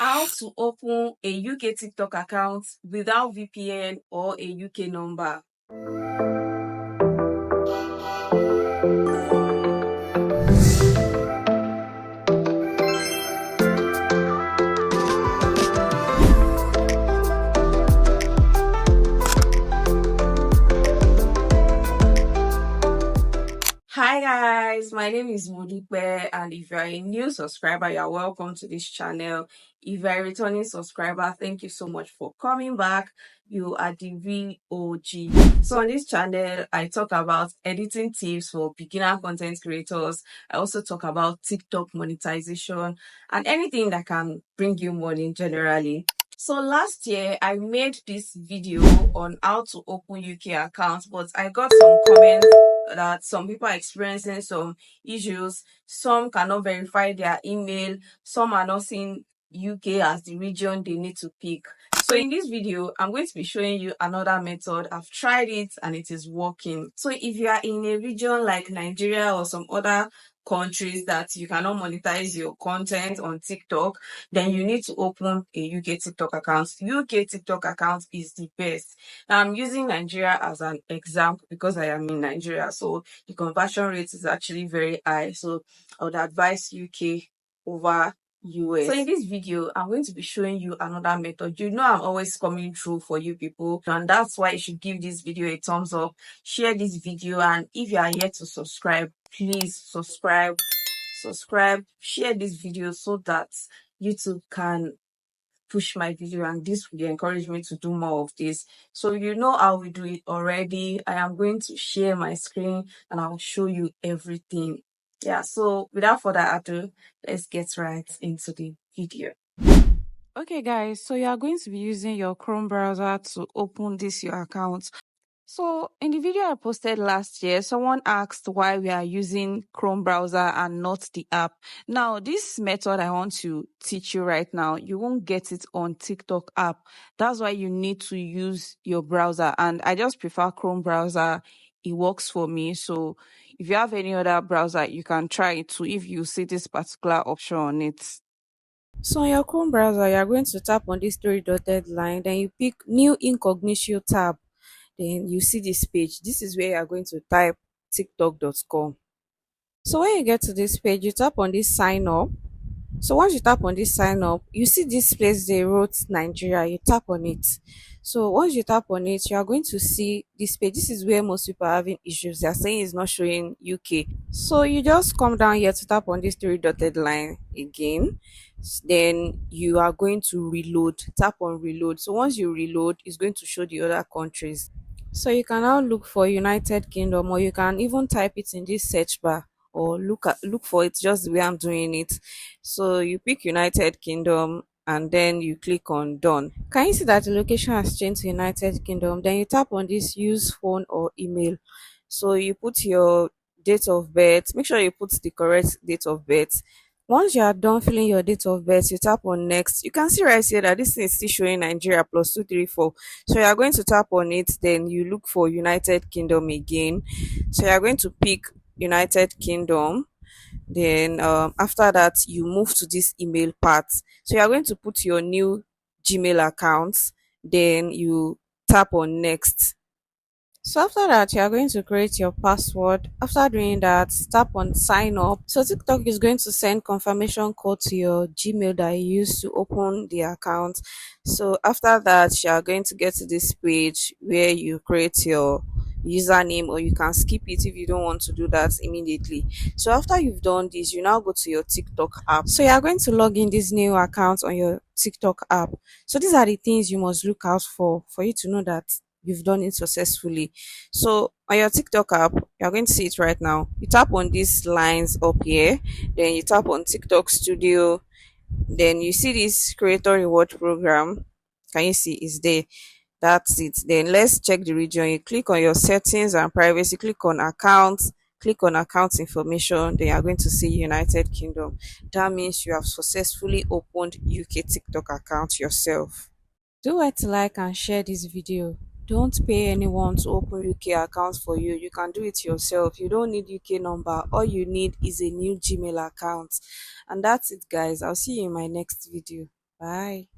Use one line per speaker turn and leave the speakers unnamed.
How to open a UK TikTok account without VPN or a UK number. Hi guys, my name is Modipe, and if you are a new subscriber, you are welcome to this channel. If you are a returning subscriber, thank you so much for coming back. You are the real OG. So on this channel, I talk about editing tips for beginner content creators. I also talk about TikTok monetization and anything that can bring you money generally. So last year, I made this video on how to open UK accounts, but I got some comments that some people are experiencing some issues. Some cannot verify their email. Some are not seeing UK as the region they need to pick. So in this video, I'm going to be showing you another method. I've tried it and it is working. So if you are in a region like Nigeria or some other countries that you cannot monetize your content on TikTok, then you need to open a UK TikTok account. UK TikTok account is the best. Now, I'm using Nigeria as an example because I am in Nigeria, so the conversion rate is actually very high. So I would advise UK over US. So in this video, I'm going to be showing you another method. You know I'm always coming through for you people, and that's why you should give this video a thumbs up, share this video, and if you are yet to subscribe, please subscribe, share this video so that YouTube can push my video, and this will encourage me to do more of this. So you know how we do it already. I am going to share my screen and I'll show you everything. Yeah, so without further ado, let's get right into the video. Okay guys, so you are going to be using your Chrome browser to open this your account. So in the video I posted last year, someone asked why we are using Chrome browser and not the app. Now, this method I want to teach you right now, you won't get it on TikTok app. That's why you need to use your browser. And I just prefer Chrome browser. It works for me. So if you have any other browser, you can try it too if you see this particular option on it. So on your Chrome browser, you are going to tap on this three dotted line, then you pick New Incognito tab. Then you see this page. This is where you are going to type tiktok.com. So when you get to this page, you tap on this sign up. So once you tap on this sign up, you see this place they wrote Nigeria. You tap on it. So once you tap on it, you are going to see this page. This is where most people are having issues. They are saying it's not showing UK. So you just come down here to tap on this three dotted line again. Then you are going to reload. Tap on reload. So once you reload, it's going to show the other countries. So you can now look for United Kingdom, or you can even type it in this search bar, or look for it just the way I'm doing it. So you pick United Kingdom and then you click on done. Can you see that the location has changed to United Kingdom? Then you tap on this use phone or email. So you put your date of birth. Make sure you put the correct date of birth. Once you are done filling your date of birth, you tap on next. You can see right here that this thing is still showing Nigeria plus 234. So you are going to tap on it, then you look for United Kingdom again. So you are going to pick United Kingdom. Then after that, you move to this email part. So you are going to put your new Gmail account. Then you tap on next. So after that, you are going to create your password. After doing that, tap on sign up. So TikTok is going to send confirmation code to your Gmail that you use to open the account. So after that, you are going to get to this page where you create your username, or you can skip it if you don't want to do that immediately. So after you've done this, you now go to your TikTok app. So you are going to log in this new account on your TikTok app. So these are the things you must look out for you to know that you've done it successfully. So on your TikTok app, you're going to see it right now. You tap on these lines up here, then you tap on TikTok Studio, then you see this creator reward program. Can you see it's there? That's it. Then let's check the region. You click on your settings and privacy, click on accounts, click on account information, then you're going to see United Kingdom. That means you have successfully opened UK TikTok account yourself. Do well to like and share this video. Don't pay anyone to open UK accounts for you. You can do it yourself. You don't need UK number. All you need is a new Gmail account. And that's it, guys. I'll see you in my next video.
Bye.